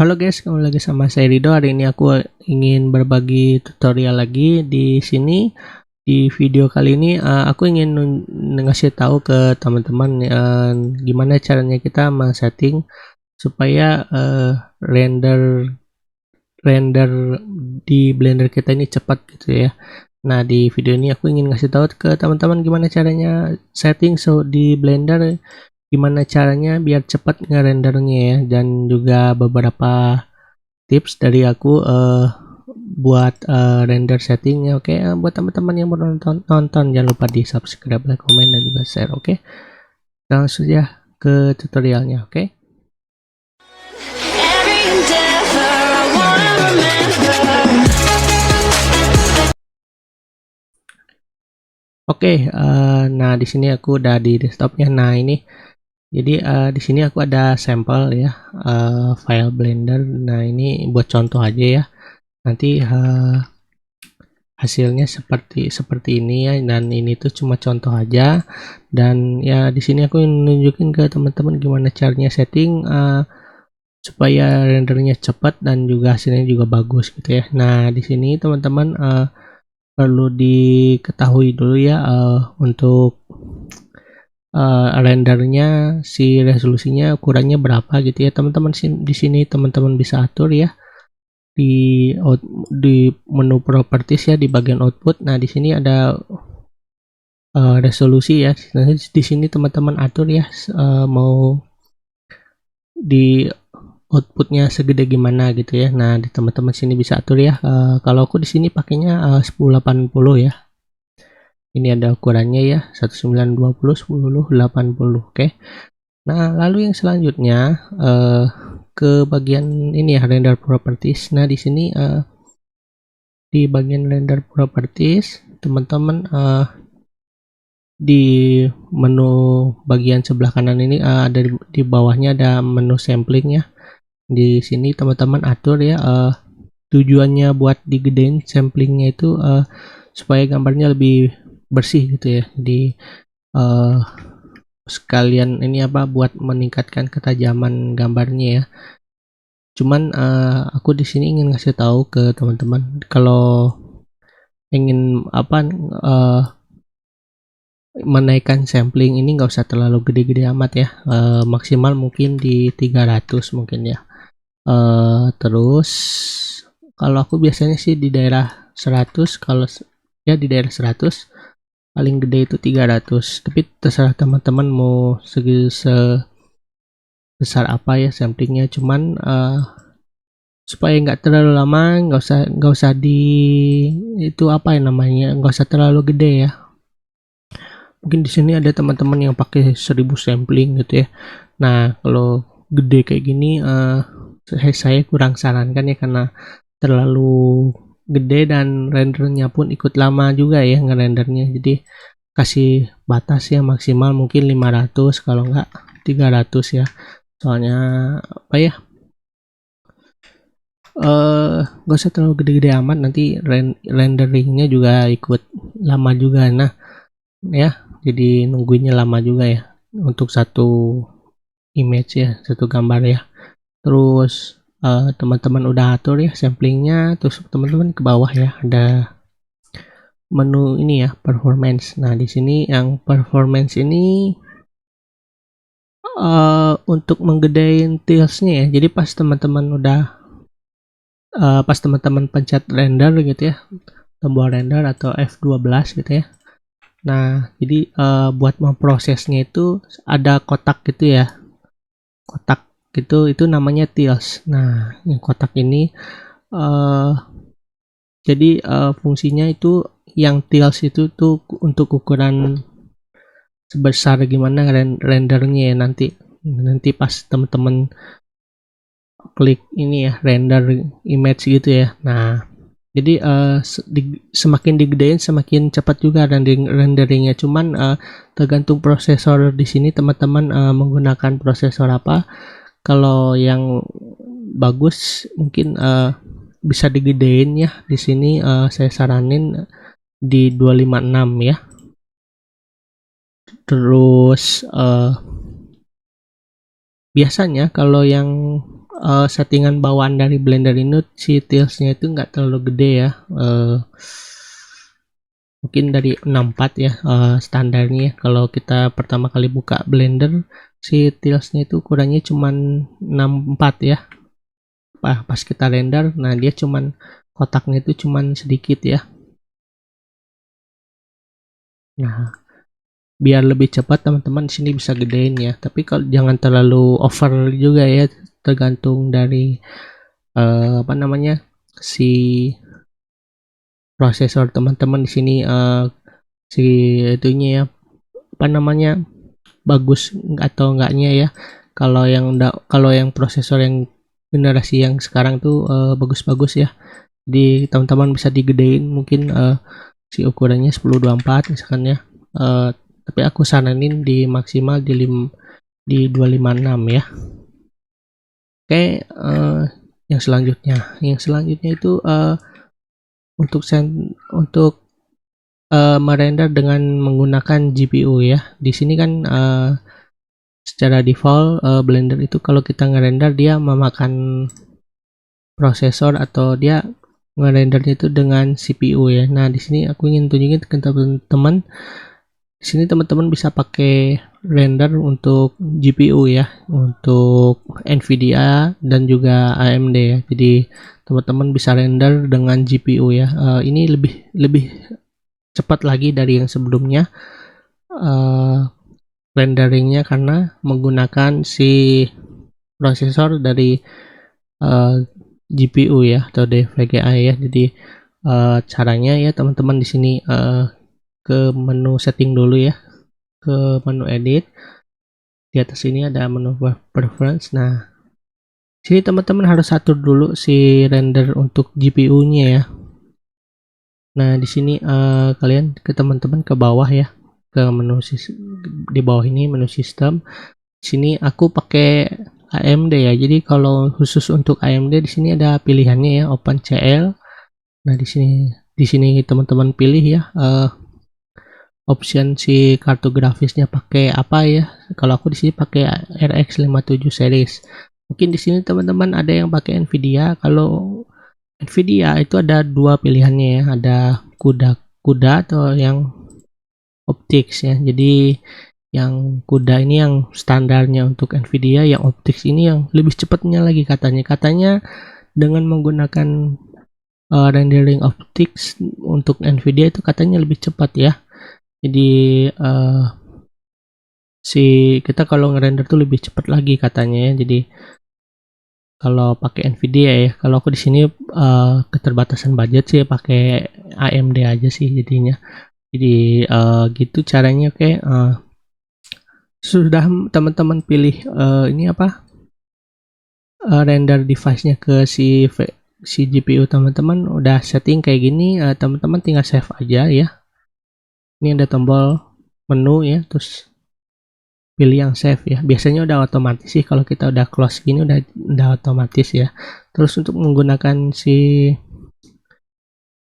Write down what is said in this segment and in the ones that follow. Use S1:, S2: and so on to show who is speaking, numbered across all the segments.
S1: Halo guys, kembali lagi sama saya Rido. Hari ini aku ingin berbagi tutorial lagi di sini. Di video kali ini aku ingin ngasih tahu ke teman-teman gimana caranya kita men-setting supaya render render di Blender kita ini cepat gitu ya. Nah, di video ini aku ingin ngasih tahu ke teman-teman gimana caranya setting di Blender, gimana caranya biar cepat ngerendernya ya, dan juga beberapa tips dari aku buat render settingnya. Oke. Buat teman-teman yang baru nonton jangan lupa di subscribe, like, komen, dan juga share. Oke, langsung saja ke tutorialnya. Oke. Oke, nah di sini aku udah di desktopnya. Nah ini, jadi di sini aku ada sampel ya, file Blender. Nah ini buat contoh aja ya. Nanti hasilnya seperti ini ya, dan ini tuh cuma contoh aja. Dan ya di sini aku nunjukin ke teman-teman gimana caranya setting supaya rendernya cepat dan juga hasilnya juga bagus gitu ya. Nah di sini teman-teman perlu diketahui dulu ya, untuk rendernya si resolusinya ukurannya berapa gitu ya teman-teman. Di sini teman-teman bisa atur ya di menu properties ya, di bagian output. Nah di sini ada resolusi ya. Nah, di sini teman-teman atur ya, mau di outputnya segede gimana gitu ya. Nah di teman-teman sini bisa atur ya. Kalau aku di sini pakainya 1080 ya. Ini ada ukurannya ya, 1920 1080. Oke. Nah lalu yang selanjutnya ke bagian ini ya, render properties. Nah di sini di bagian render properties teman-teman, di menu bagian sebelah kanan ini ada di bawahnya ada menu sampling ya. Di sini teman-teman atur ya, tujuannya buat digedein samplingnya itu supaya gambarnya lebih bersih gitu ya. Di sekalian ini apa, buat meningkatkan ketajaman gambarnya ya. Cuman aku di sini ingin ngasih tahu ke teman-teman, kalau ingin apa, menaikkan sampling ini nggak usah terlalu gede-gede amat ya, maksimal mungkin di 300 mungkin ya. Terus kalau aku biasanya sih di daerah 100, kalau ya di daerah 100, paling gede itu 300, tapi terserah teman-teman mau sebesar apa ya samplingnya. Cuman supaya nggak terlalu lama, nggak usah di itu apa ya namanya, nggak usah terlalu gede ya. Mungkin di sini ada teman-teman yang pakai 1000 sampling gitu ya. Nah kalau gede kayak gini saya kurang sarankan ya, karena terlalu gede dan rendernya pun ikut lama juga ya ngerendernya. Jadi kasih batas ya, maksimal mungkin 500, kalau enggak 300 ya. Soalnya apa ya, nggak usah terlalu gede-gede amat, nanti renderingnya juga ikut lama juga. Nah ya, jadi nungguinnya lama juga ya untuk satu image ya, satu gambar ya. Terus teman-teman udah atur ya samplingnya, terus teman-teman ke bawah ya ada menu ini ya, performance. Nah di sini yang performance ini untuk menggedein tiles-nya ya. Jadi pas teman-teman pencet render gitu ya, tombol render atau F12 gitu ya. Nah jadi buat memprosesnya itu ada kotak gitu ya, kotak gitu, itu namanya tiles. Nah yang kotak ini jadi fungsinya itu, yang tiles itu tuh untuk ukuran sebesar gimana rendernya ya. Nanti pas teman-teman klik ini ya, render image gitu ya. Nah jadi semakin digedein semakin cepat juga renderingnya. Cuman tergantung prosesor di sini teman-teman menggunakan prosesor apa. Kalau yang bagus mungkin bisa digedein ya. Di sini saya saranin di 256 ya. Terus biasanya kalau yang settingan bawaan dari Blender ini si tiles-nya itu nggak terlalu gede ya, mungkin dari 64 ya standarnya ya. Kalau kita pertama kali buka Blender si tiles-nya itu ukurannya cuman 64 ya. Pas kita render, nah dia cuman kotaknya itu cuman sedikit ya. Nah, biar lebih cepat teman-teman di sini bisa gedein ya, tapi kalau jangan terlalu over juga ya, tergantung dari apa namanya, si prosesor teman-teman di sini, si itunya ya, apa namanya, bagus atau enggaknya ya. Kalau yang prosesor yang generasi yang sekarang tuh bagus-bagus ya, di teman-teman bisa digedein mungkin si ukurannya 1024 misalkan ya, tapi aku saranin di maksimal di 256 ya. Oke, yang selanjutnya itu untuk merender dengan menggunakan GPU ya. Di sini kan secara default Blender itu kalau kita ngerender dia memakan prosesor atau dia ngerendernya itu dengan CPU ya. Nah, di sini aku ingin tunjukin ke teman-teman. Di sini teman-teman bisa pakai render untuk GPU ya, untuk Nvidia dan juga AMD ya. Jadi teman-teman bisa render dengan GPU ya. Ini lebih cepat lagi dari yang sebelumnya renderingnya karena menggunakan si prosesor dari GPU ya atau DVGA ya. Jadi caranya ya teman-teman di sini ke menu setting dulu ya, ke menu edit. Di atas ini ada menu preference. Nah, sini teman-teman harus atur dulu si render untuk GPU-nya ya. Nah, di sini kalian teman-teman ke bawah ya, ke menu di bawah ini menu sistem. Di sini aku pakai AMD ya. Jadi kalau khusus untuk AMD di sini ada pilihannya ya, OpenCL. Nah, di sini teman-teman pilih ya option si kartu grafisnya pakai apa ya. Kalau aku di sini pakai RX 57 series. Mungkin di sini teman-teman ada yang pakai Nvidia. Kalau Nvidia itu ada dua pilihannya ya, ada kuda atau yang optics ya. Jadi yang kuda ini yang standarnya untuk Nvidia, yang optics ini yang lebih cepatnya lagi katanya dengan menggunakan rendering optics untuk Nvidia itu katanya lebih cepat ya. Jadi kita kalau ngerender tuh lebih cepat lagi katanya ya. Jadi kalau pakai Nvidia ya, kalau aku di sini keterbatasan budget sih pakai AMD aja sih jadinya. Jadi gitu caranya. Oke, sudah teman-teman pilih ini apa render device-nya ke si GPU teman-teman udah setting kayak gini, teman-teman tinggal save aja ya. Ini ada tombol menu ya, terus pilih yang save ya. Biasanya udah otomatis sih kalau kita udah close gini udah otomatis ya. Terus untuk menggunakan si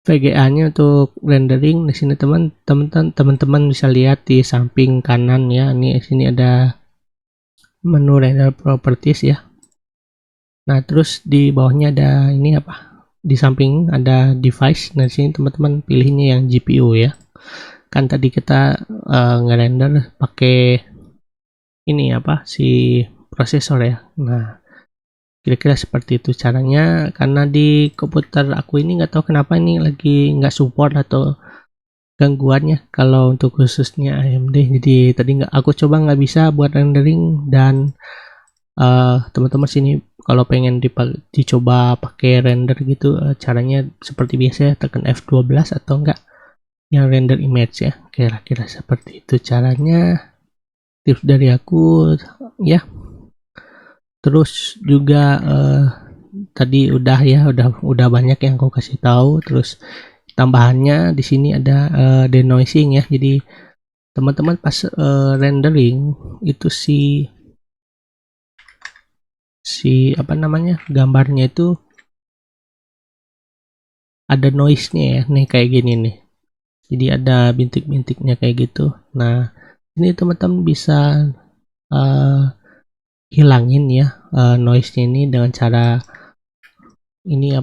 S1: VGA-nya untuk rendering di sini teman-teman bisa lihat di samping kanan ya. Ini sini ada menu render properties ya. Nah, terus di bawahnya ada ini apa? Di samping ada device. Nah, di sini teman-teman pilihnya yang GPU ya. Kan tadi kita ngerender pakai ini apa si prosesor ya. Nah, kira-kira seperti itu caranya. Karena di komputer aku ini nggak tahu kenapa ini lagi nggak support atau gangguannya kalau untuk khususnya AMD. Jadi tadi aku coba nggak bisa buat rendering, dan teman-teman sini kalau pengen dicoba pakai render gitu, caranya seperti biasa ya, tekan F12 atau enggak yang render image ya. Kira-kira seperti itu caranya, tips dari aku ya. Terus juga tadi udah ya, udah banyak yang aku kasih tahu. Terus tambahannya di sini ada denoising ya. Jadi teman-teman pas rendering itu si apa namanya, gambarnya itu ada noise-nya ya. Nih kayak gini nih. Jadi ada bintik-bintiknya kayak gitu. Nah, ini teman-teman bisa hilangin ya noise-nya ini dengan cara ini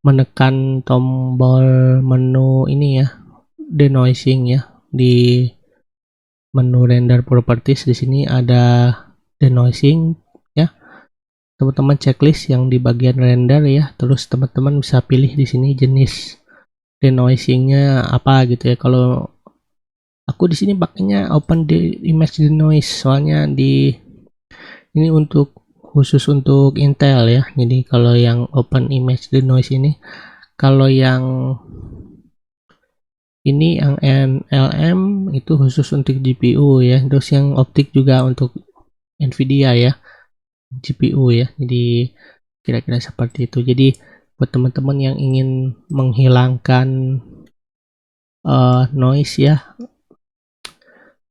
S1: menekan tombol menu ini ya, denoising ya. Di menu render properties di sini ada denoising ya. Teman-teman checklist yang di bagian render ya. Terus teman-teman bisa pilih di sini jenis denoisingnya apa gitu ya. Kalau aku di sini pakainya open the image denoise, soalnya ini khusus untuk Intel ya. Jadi kalau yang open image denoise ini, kalau yang NLM itu khusus untuk GPU ya. Terus yang optik juga untuk Nvidia ya, GPU ya. Jadi kira-kira seperti itu. Jadi buat teman-teman yang ingin menghilangkan noise ya,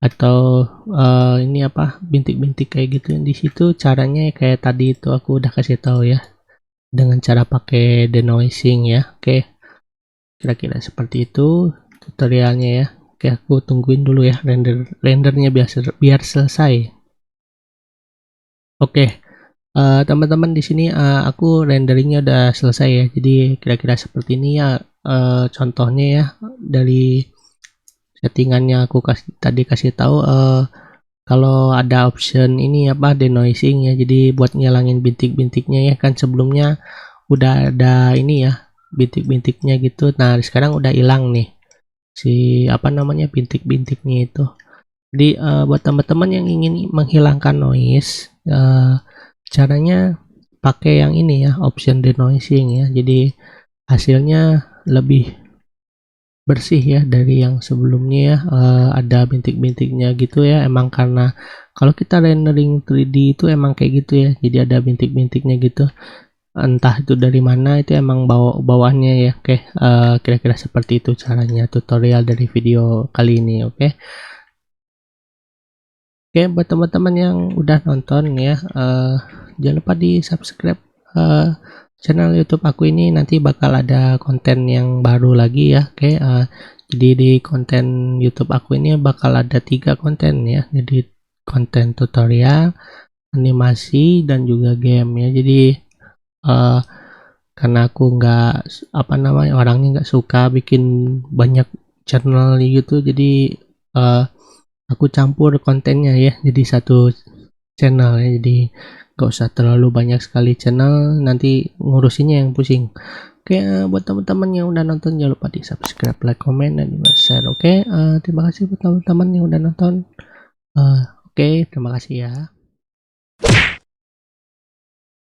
S1: atau ini bintik-bintik kayak gitu di situ, caranya kayak tadi itu aku udah kasih tahu ya, dengan cara pakai denoising ya. Oke, kira-kira seperti itu tutorialnya ya. Oke, aku tungguin dulu ya rendernya biar selesai. Oke, teman-teman di sini aku renderingnya udah selesai ya. Jadi kira-kira seperti ini ya contohnya ya, dari settingannya aku tadi kasih tahu. Kalau ada option ini denoising ya, jadi buat ngilangin bintik-bintiknya ya, kan sebelumnya udah ada ini ya bintik-bintiknya gitu. Nah sekarang udah hilang nih si bintik-bintiknya itu. Jadi buat teman-teman yang ingin menghilangkan noise, caranya pakai yang ini ya, option denoising ya. Jadi hasilnya lebih bersih ya dari yang sebelumnya ya. Ada bintik-bintiknya gitu ya, emang karena kalau kita rendering 3D itu emang kayak gitu ya, jadi ada bintik-bintiknya gitu, entah itu dari mana, itu emang bawahnya ya. Oke, kira-kira seperti itu caranya tutorial dari video kali ini. Oke, buat teman-teman yang udah nonton ya, jangan lupa di subscribe channel YouTube aku ini, nanti bakal ada konten yang baru lagi ya. Oke, jadi di konten YouTube aku ini bakal ada 3 konten ya. Jadi konten tutorial, animasi, dan juga game ya. Jadi karena aku orangnya nggak suka bikin banyak channel gitu, jadi aku campur kontennya ya jadi satu channel ya. Jadi gak usah terlalu banyak sekali channel, nanti ngurusinnya yang pusing. Oke, buat teman-teman yang udah nonton jangan lupa di subscribe, like, comment, dan juga share. Oke, terima kasih buat teman-teman yang udah nonton. Oke, terima kasih ya.